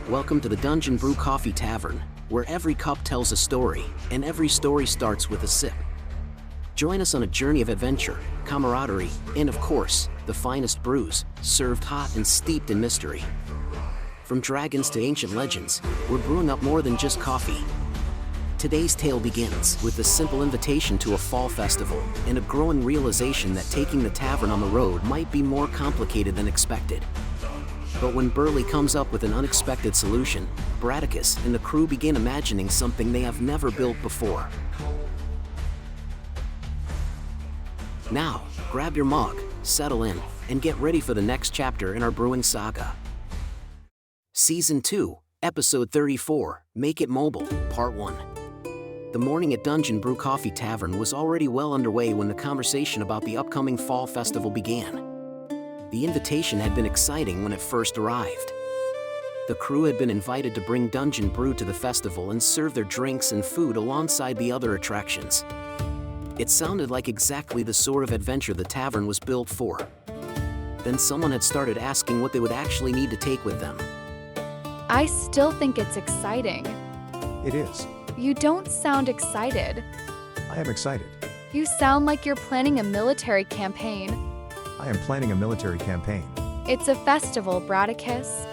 Welcome to the Dungeon Brew Coffee Tavern, where every cup tells a story, and every story starts with a sip. Join us on a journey of adventure, camaraderie, and of course, the finest brews, served hot and steeped in mystery. From dragons to ancient legends, we're brewing up more than just coffee. Today's tale begins with a simple invitation to a fall festival and a growing realization that taking the tavern on the road might be more complicated than expected. But when Burley comes up with an unexpected solution, Bradicus and the crew begin imagining something they have never built before. Now, grab your mug, settle in, and get ready for the next chapter in our brewing saga. Season 2, Episode 34, Make It Mobile, Part 1. The morning at Dungeon Brew Coffee Tavern was already well underway when the conversation about the upcoming fall festival began. The invitation had been exciting when it first arrived. The crew had been invited to bring Dungeon Brew to the festival and serve their drinks and food alongside the other attractions. It sounded like exactly the sort of adventure the tavern was built for. Then someone had started asking what they would actually need to take with them. I still think it's exciting. It is. You don't sound excited. I am excited. You sound like you're planning a military campaign. I am planning a military campaign. It's a festival, Bradicus.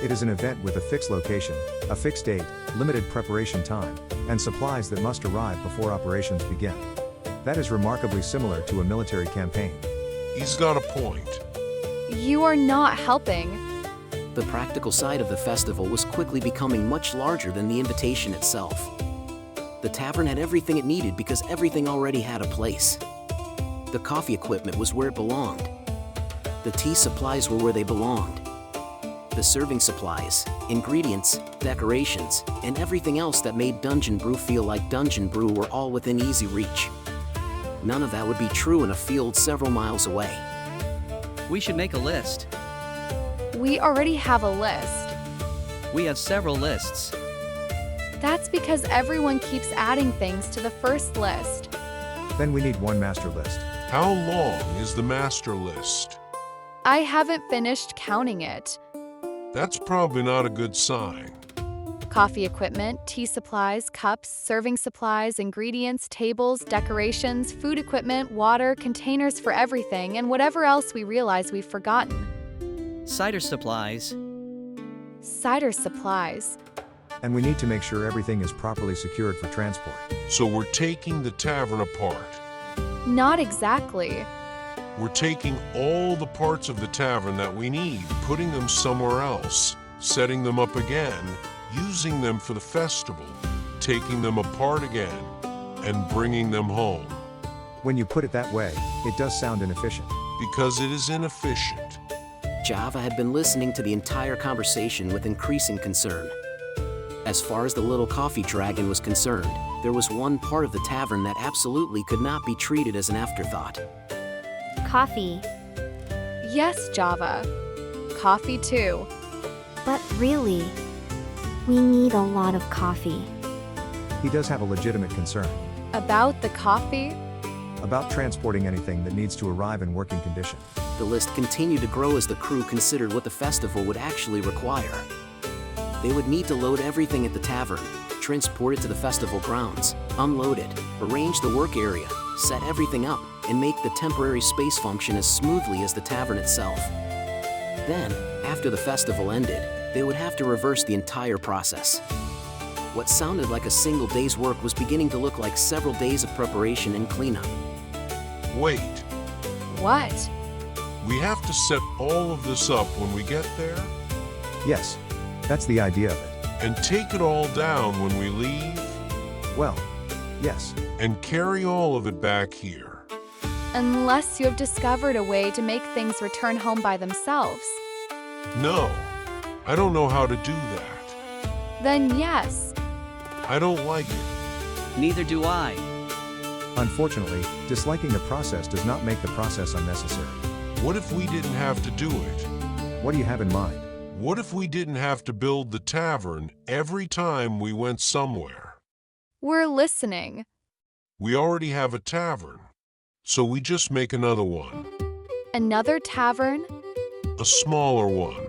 It is an event with a fixed location, a fixed date, limited preparation time, and supplies that must arrive before operations begin. That is remarkably similar to a military campaign. He's got a point. You are not helping. The practical side of the festival was quickly becoming much larger than the invitation itself. The tavern had everything it needed because everything already had a place. The coffee equipment was where it belonged. The tea supplies were where they belonged. The serving supplies, ingredients, decorations, and everything else that made Dungeon Brew feel like Dungeon Brew were all within easy reach. None of that would be true in a field several miles away. We should make a list. We already have a list. We have several lists. That's because everyone keeps adding things to the first list. Then we need one master list. How long is the master list? I haven't finished counting it. That's probably not a good sign. Coffee equipment, tea supplies, cups, serving supplies, ingredients, tables, decorations, food equipment, water, containers for everything, and whatever else we realize we've forgotten. Cider supplies. Cider supplies. And we need to make sure everything is properly secured for transport. So we're taking the tavern apart. Not exactly. We're taking all the parts of the tavern that we need, putting them somewhere else, setting them up again, using them for the festival, taking them apart again, and bringing them home. When you put it that way, it does sound inefficient. Because it is inefficient. Java had been listening to the entire conversation with increasing concern. As far as the little coffee dragon was concerned, there was one part of the tavern that absolutely could not be treated as an afterthought. Coffee. Yes, Java. Coffee too. But really, we need a lot of coffee. He does have a legitimate concern. About the coffee? About transporting anything that needs to arrive in working condition. The list continued to grow as the crew considered what the festival would actually require. They would need to load everything at the tavern, transport it to the festival grounds, unload it, arrange the work area, set everything up, and make the temporary space function as smoothly as the tavern itself. Then, after the festival ended, they would have to reverse the entire process. What sounded like a single day's work was beginning to look like several days of preparation and cleanup. Wait, What? we have to set all of this up when we get there? Yes, that's the idea of it. And take it all down when we leave? Well, yes. And carry all of it back here? Unless you have discovered a way to make things return home by themselves. No, I don't know how to do that. Then yes. I don't like it. Neither do I. Unfortunately, disliking the process does not make the process unnecessary. What if we didn't have to do it? What do you have in mind? What if we didn't have to build the tavern every time we went somewhere? We're listening. We already have a tavern, so we just make another one. Another tavern? A smaller one.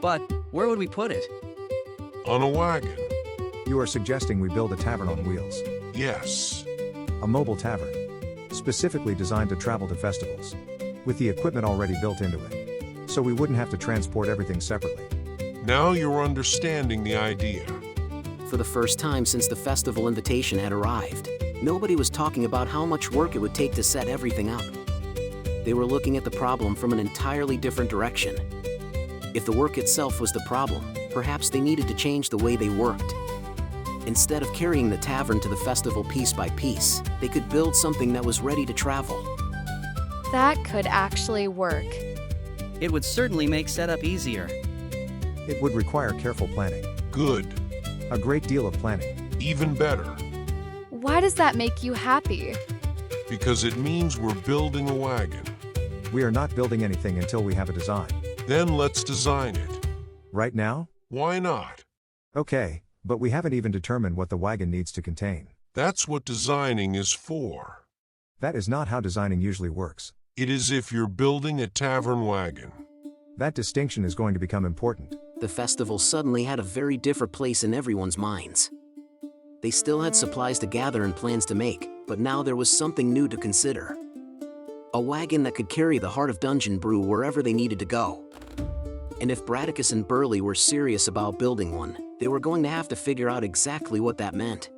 But where would we put it? On a wagon. You are suggesting we build a tavern on wheels. Yes. A mobile tavern. Specifically designed to travel to festivals. With the equipment already built into it. So we wouldn't have to transport everything separately. Now you're understanding the idea. For the first time since the festival invitation had arrived, nobody was talking about how much work it would take to set everything up. They were looking at the problem from an entirely different direction. If the work itself was the problem, perhaps they needed to change the way they worked. Instead of carrying the tavern to the festival piece by piece, they could build something that was ready to travel. That could actually work. It would certainly make setup easier. It would require careful planning. Good. A great deal of planning. Even better. Why does that make you happy? Because it means we're building a wagon. We are not building anything until we have a design. Then let's design it. Right now? Why not? Okay, but we haven't even determined what the wagon needs to contain. That's what designing is for. That is not how designing usually works. It is if you're building a tavern wagon. That distinction is going to become important. The festival suddenly had a very different place in everyone's minds. They still had supplies to gather and plans to make, but now there was something new to consider. A wagon that could carry the heart of Dungeon Brew wherever they needed to go. And if Bradicus and Burley were serious about building one, they were going to have to figure out exactly what that meant.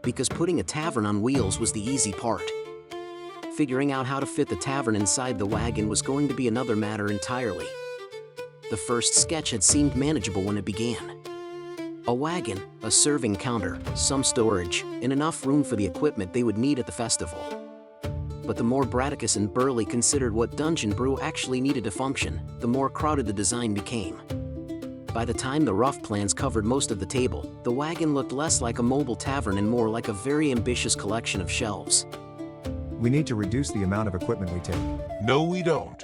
Because putting a tavern on wheels was the easy part. Figuring out how to fit the tavern inside the wagon was going to be another matter entirely. The first sketch had seemed manageable when it began. A wagon, a serving counter, some storage, and enough room for the equipment they would need at the festival. But the more Bradicus and Burley considered what Dungeon Brew actually needed to function, the more crowded the design became. By the time the rough plans covered most of the table, the wagon looked less like a mobile tavern and more like a very ambitious collection of shelves. We need to reduce the amount of equipment we take. No, we don't.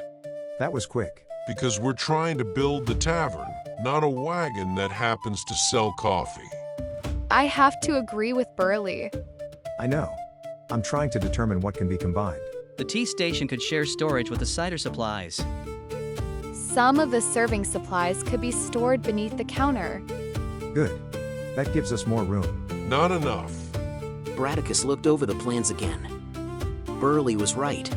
That was quick. Because we're trying to build the tavern, not a wagon that happens to sell coffee. I have to agree with Burley. I know. I'm trying to determine what can be combined. The tea station could share storage with the cider supplies. Some of the serving supplies could be stored beneath the counter. Good. That gives us more room. Not enough. Bradicus looked over the plans again. Burley was right.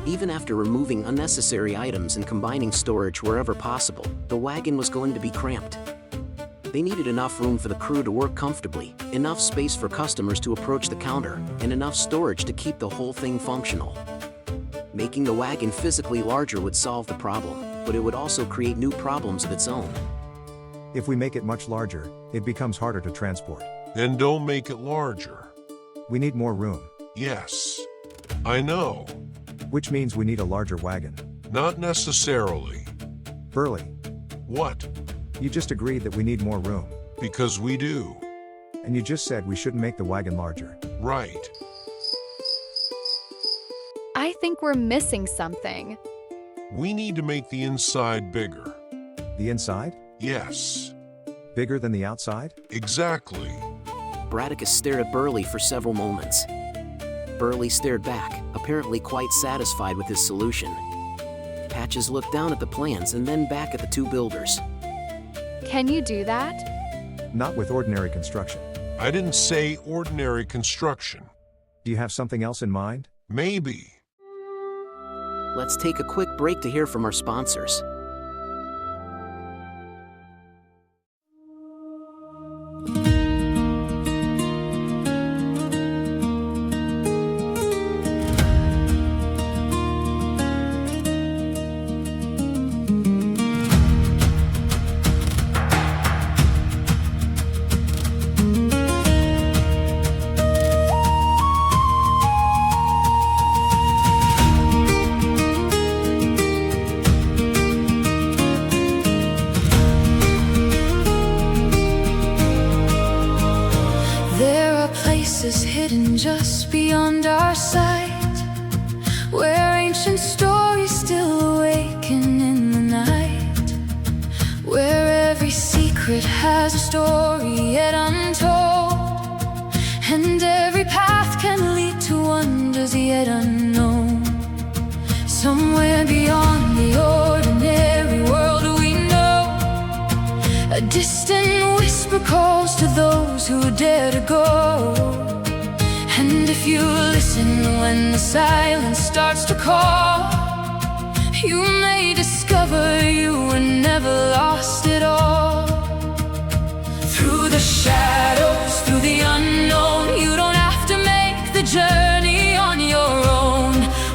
Even after removing unnecessary items and combining storage wherever possible, the wagon was going to be cramped. They needed enough room for the crew to work comfortably, enough space for customers to approach the counter, and enough storage to keep the whole thing functional. Making the wagon physically larger would solve the problem, but it would also create new problems of its own. If we make it much larger, it becomes harder to transport. Then don't make it larger. We need more room. Yes. I know. Which means we need a larger wagon. Not necessarily. Burley, What? you just agreed that we need more room. Because we do. And you just said we shouldn't make the wagon larger. Right. I think we're missing something. We need to make the inside bigger. The inside? Yes. Bigger than the outside? Exactly. Bradicus stared at Burley for several moments. Burley stared back, apparently quite satisfied with his solution. Patches looked down at the plans and then back at the two builders. Can you do that? Not with ordinary construction. I didn't say ordinary construction. Do you have something else in mind? Maybe. Let's take a quick break to hear from our sponsors. Hidden just beyond our sight, where ancient stories still awaken in the night, where every secret has a story yet untold, and every path can lead to wonders yet unknown. Somewhere beyond the ordinary world we know, a distant whisper calls to those who dare to go. And if you listen when the silence starts to call, you may discover you were never lost at all. Through the shadows, through the unknown, you don't have to make the journey on your own.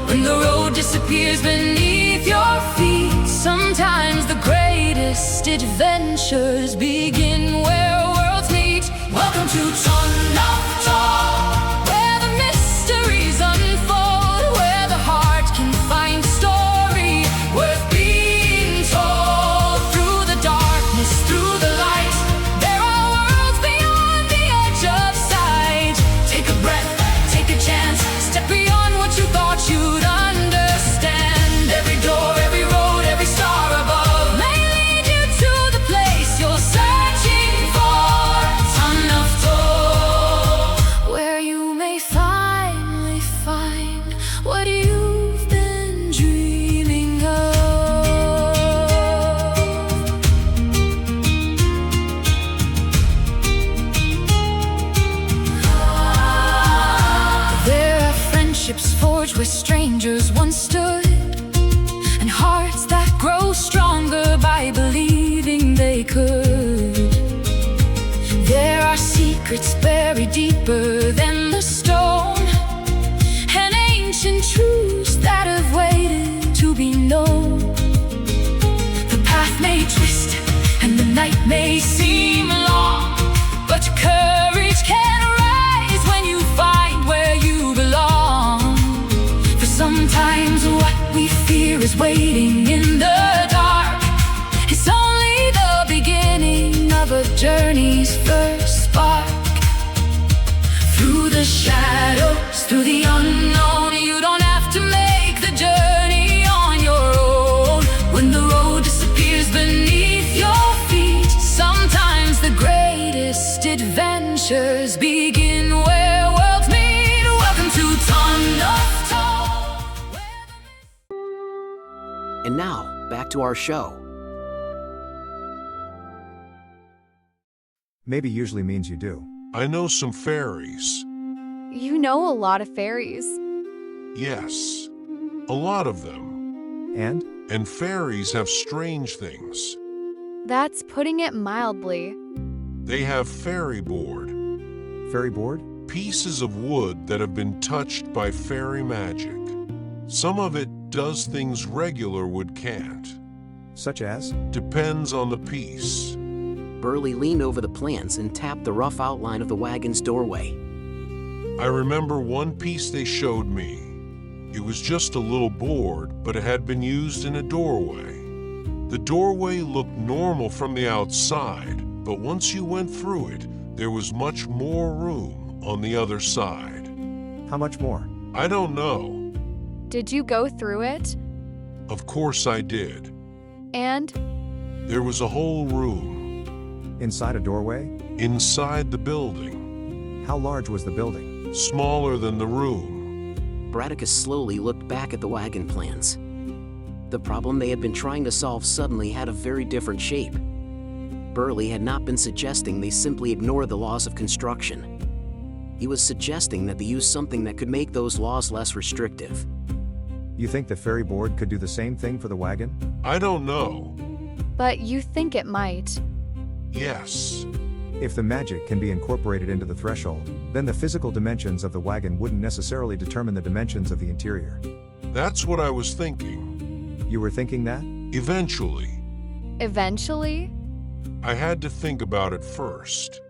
When the road disappears beneath your feet, sometimes the greatest adventures begin where worlds meet. Welcome to Ton of Tall, where the mysteries unfold, where the heart can find a story worth being told. Through the darkness, through the light, there are worlds beyond the edge of sight. Take a breath, take a chance, step beyond what you thought you'd understand. Every door, every road, every star above may lead you to the place you're searching for. Ton of Toll, where you may finally find what you've been dreaming of. There are friendships forged where strangers once stood, and hearts that grow stronger by believing they could. There are secrets buried deeper than the stone, and ancient truths that have waited to be known. The path may twist and the night may seem long, but courage can rise when you find where you belong. For sometimes what we fear is waiting in the dark. It's only the beginning of a journey's first spark. Through the shadows, through the unknown, you don't have to make the journey on your own. When the road disappears beneath your feet, sometimes the greatest adventures begin where worlds meet. Welcome to Ton of Tall. And now, back to our show. Maybe usually means you do. I know some fairies. You know a lot of fairies. Yes, a lot of them. And? And fairies have strange things. That's putting it mildly. They have fairy board, Fairy board? pieces of wood that have been touched by fairy magic. Some of it does things regular wood can't. Such as? Depends on the piece. Burley leaned over the plants and tapped the rough outline of the wagon's doorway. I remember one piece they showed me. It was just a little board, but it had been used in a doorway. The doorway looked normal from the outside, but once you went through it, there was much more room on the other side. How much more? I don't know. Did you go through it? Of course I did. And? There was a whole room Inside a doorway? inside the building, How large was the building? smaller than the room. Bradicus slowly looked back at the wagon plans. The problem they had been trying to solve suddenly had a very different shape. Burley had not been suggesting they simply ignore the laws of construction. He was suggesting that they use something that could make those laws less restrictive. You think the fairy board could do the same thing for the wagon? I don't know. But you think it might. Yes. If the magic can be incorporated into the threshold, then the physical dimensions of the wagon wouldn't necessarily determine the dimensions of the interior. That's what I was thinking. You were thinking that? Eventually. Eventually? I had to think about it first.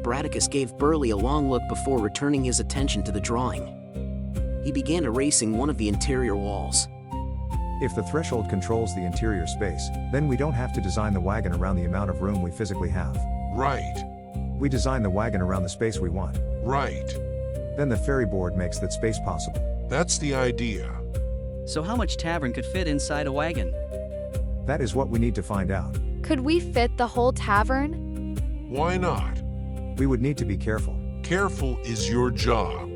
Bradicus gave Burley a long look before returning his attention to the drawing. He began erasing one of the interior walls. If the threshold controls the interior space, then we don't have to design the wagon around the amount of room we physically have. Right. We design the wagon around the space we want. Right. Then the fairy board makes that space possible. That's the idea. So how much tavern could fit inside a wagon? That is what we need to find out. Could we fit the whole tavern? Why not? We would need to be careful. Careful is your job.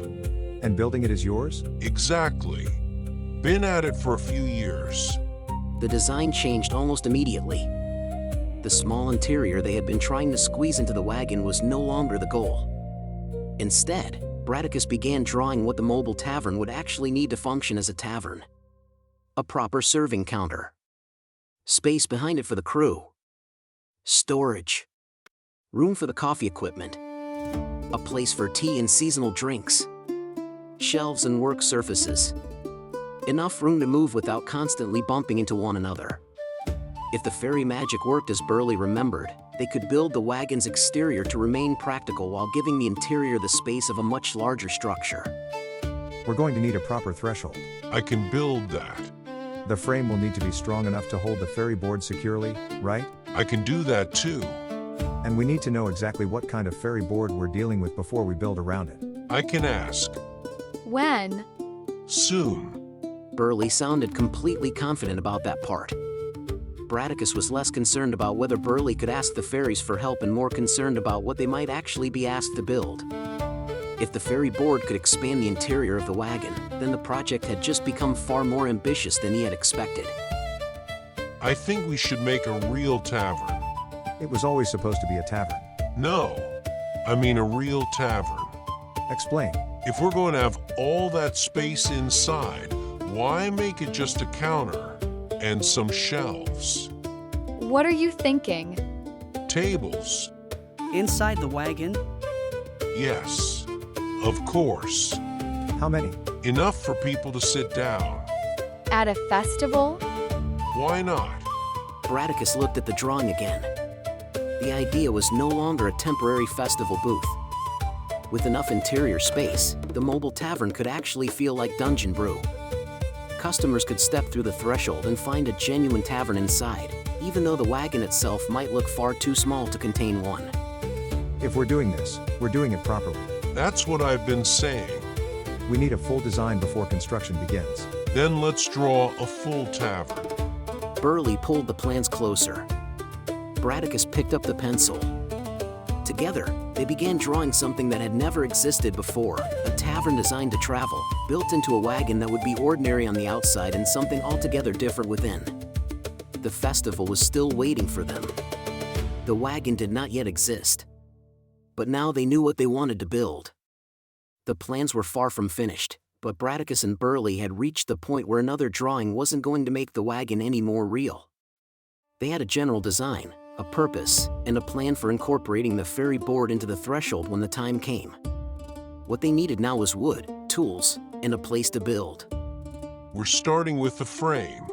And building it is yours? Exactly. Been at it for a few years. The design changed almost immediately. the small interior they had been trying to squeeze into the wagon was no longer the goal. Instead, Bradicus began drawing what the mobile tavern would actually need to function as a tavern. A proper serving counter. Space behind it for the crew. Storage. Room for the coffee equipment. A place for tea and seasonal drinks. Shelves and work surfaces. Enough room to move without constantly bumping into one another. If the fairy magic worked as Burley remembered, they could build the wagon's exterior to remain practical while giving the interior the space of a much larger structure. We're going to need a proper threshold. I can build that. The frame will need to be strong enough to hold the ferry board securely, right? I can do that too. And we need to know exactly what kind of ferry board we're dealing with before we build around it. I can ask. When? Soon. Burley sounded completely confident about that part. Bradicus was less concerned about whether Burley could ask the fairies for help and more concerned about what they might actually be asked to build. If the ferry board could expand the interior of the wagon, then the project had just become far more ambitious than he had expected. I think we should make a real tavern. It was always supposed to be a tavern. No, I mean a real tavern. Explain. If we're going to have all that space inside, why make it just a counter and some shelves? What are you thinking? Tables. Inside the wagon? Yes, of course. How many? Enough for people to sit down. At a festival? Why not? Bradicus looked at the drawing again. The idea was no longer a temporary festival booth. With enough interior space, the mobile tavern could actually feel like Dungeon Brew. Customers could step through the threshold and find a genuine tavern inside, even though the wagon itself might look far too small to contain one. If we're doing this, we're doing it properly. That's what I've been saying. We need a full design before construction begins. Then let's draw a full tavern. Burley pulled the plans closer. Bradicus picked up the pencil. Together, they began drawing something that had never existed before, a tavern designed to travel, built into a wagon that would be ordinary on the outside and something altogether different within. The festival was still waiting for them. The wagon did not yet exist. But now they knew what they wanted to build. The plans were far from finished, but Bradicus and Burley had reached the point where another drawing wasn't going to make the wagon any more real. They had a general design, a purpose, and a plan for incorporating the ferry board into the threshold when the time came. What they needed now was wood, tools, and a place to build. We're starting with the frame.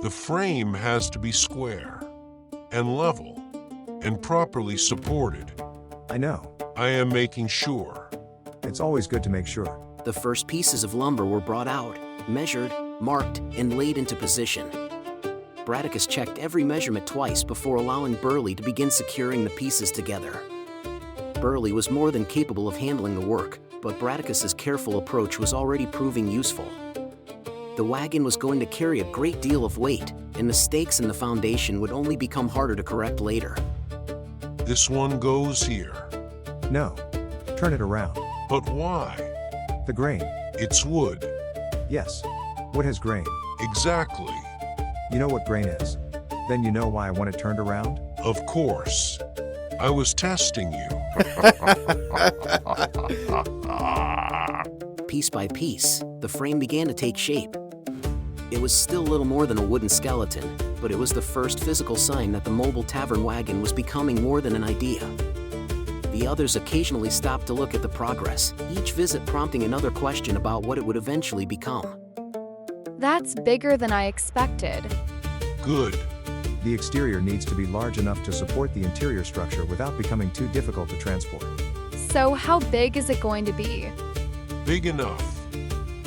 The frame has to be square and level and properly supported. I know. I am making sure. It's always good to make sure. The first pieces of lumber were brought out, measured, marked, and laid into position. Bradicus checked every measurement twice before allowing Burley to begin securing the pieces together. Burley was more than capable of handling the work, but Bradicus's careful approach was already proving useful. The wagon was going to carry a great deal of weight, and mistakes in the foundation would only become harder to correct later. This one goes here. No. Turn it around. But why? The grain. It's wood. Yes. Wood has grain. Exactly. You know what grain is. Then you know why I want it turned around? Of course. I was testing you. Piece by piece, the frame began to take shape. It was still little more than a wooden skeleton, but it was the first physical sign that the mobile tavern wagon was becoming more than an idea. The others occasionally stopped to look at the progress, each visit prompting another question about what it would eventually become. That's bigger than I expected. Good. The exterior needs to be large enough to support the interior structure without becoming too difficult to transport. So how big is it going to be? Big enough.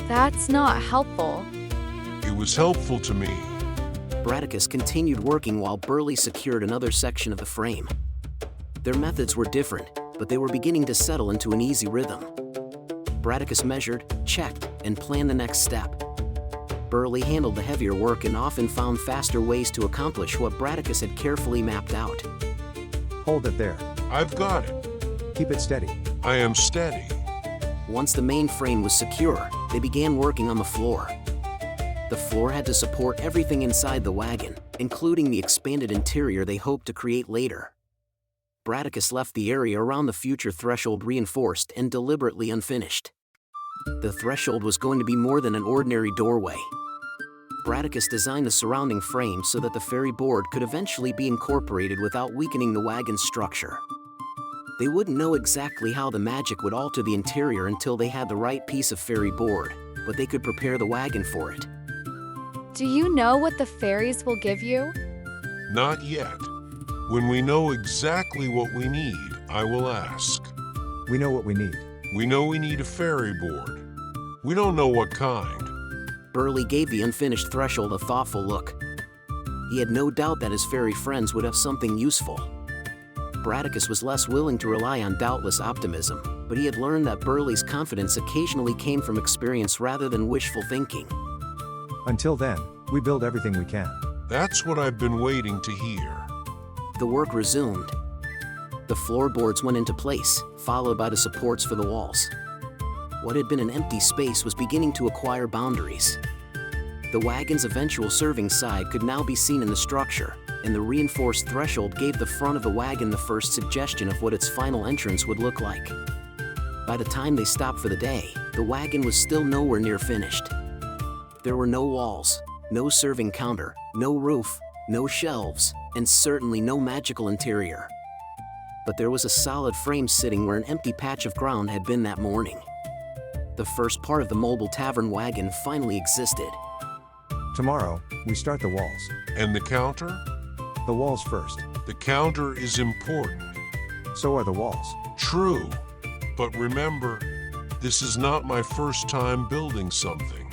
That's not helpful. It was helpful to me. Bradicus continued working while Burley secured another section of the frame. Their methods were different, but they were beginning to settle into an easy rhythm. Bradicus measured, checked, and planned the next step. Burley handled the heavier work and often found faster ways to accomplish what Bradicus had carefully mapped out. Hold it there. I've got it. Keep it steady. I am steady. Once the main frame was secure, they began working on the floor. The floor had to support everything inside the wagon, including the expanded interior they hoped to create later. Bradicus left the area around the future threshold reinforced and deliberately unfinished. The threshold was going to be more than an ordinary doorway. Bradicus designed the surrounding frame so that the fairy board could eventually be incorporated without weakening the wagon's structure. They wouldn't know exactly how the magic would alter the interior until they had the right piece of fairy board, but they could prepare the wagon for it. Do you know what the fairies will give you? Not yet. When we know exactly what we need, I will ask. We know what we need. We know we need a fairy board. We don't know what kind. Burley gave the unfinished threshold a thoughtful look. He had no doubt that his fairy friends would have something useful. Bradicus was less willing to rely on doubtless optimism, but he had learned that Burley's confidence occasionally came from experience rather than wishful thinking. Until then, we build everything we can. That's what I've been waiting to hear. The work resumed. The floorboards went into place, followed by the supports for the walls. What had been an empty space was beginning to acquire boundaries. The wagon's eventual serving side could now be seen in the structure, and the reinforced threshold gave the front of the wagon the first suggestion of what its final entrance would look like. By the time they stopped for the day, the wagon was still nowhere near finished. There were no walls, no serving counter, no roof, no shelves, and certainly no magical interior. But there was a solid frame sitting where an empty patch of ground had been that morning. The first part of the Mobile Tavern Wagon finally existed. Tomorrow, we start the walls. And the counter? The walls first. The counter is important. So are the walls. True. But remember, this is not my first time building something.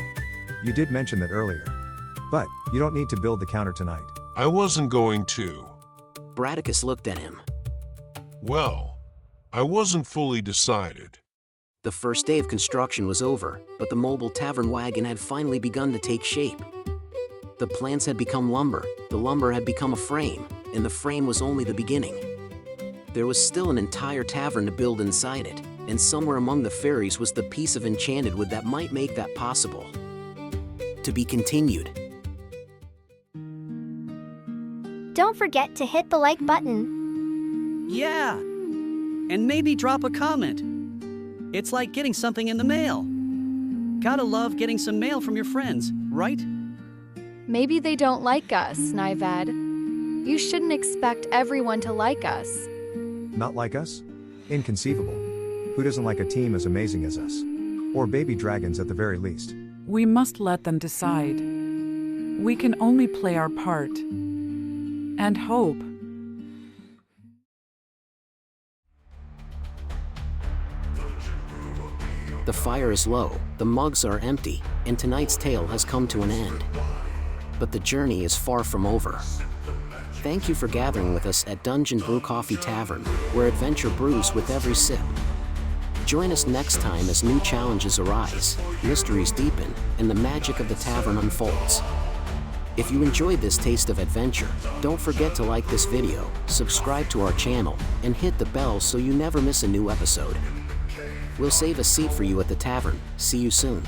You did mention that earlier. But you don't need to build the counter tonight. I wasn't going to. Bradicus looked at him. Well, I wasn't fully decided. The first day of construction was over, but the Mobile Tavern Wagon had finally begun to take shape. The plans had become lumber, the lumber had become a frame, and the frame was only the beginning. There was still an entire tavern to build inside it, and somewhere among the fairies was the piece of enchanted wood that might make that possible. To be continued. Don't forget to hit the like button. Yeah! And maybe drop a comment. It's like getting something in the mail. Gotta love getting some mail from your friends, right? Maybe they don't like us, Nived. You shouldn't expect everyone to like us. Not like us? Inconceivable. Who doesn't like a team as amazing as us? Or baby dragons at the very least. We must let them decide. We can only play our part. And hope. The fire is low, the mugs are empty, and tonight's tale has come to an end. But the journey is far from over. Thank you for gathering with us at Dungeon Brew Coffee Tavern, where adventure brews with every sip. Join us next time as new challenges arise, mysteries deepen, and the magic of the tavern unfolds. If you enjoyed this taste of adventure, don't forget to like this video, subscribe to our channel, and hit the bell so you never miss a new episode. We'll save a seat for you at the tavern. See you soon.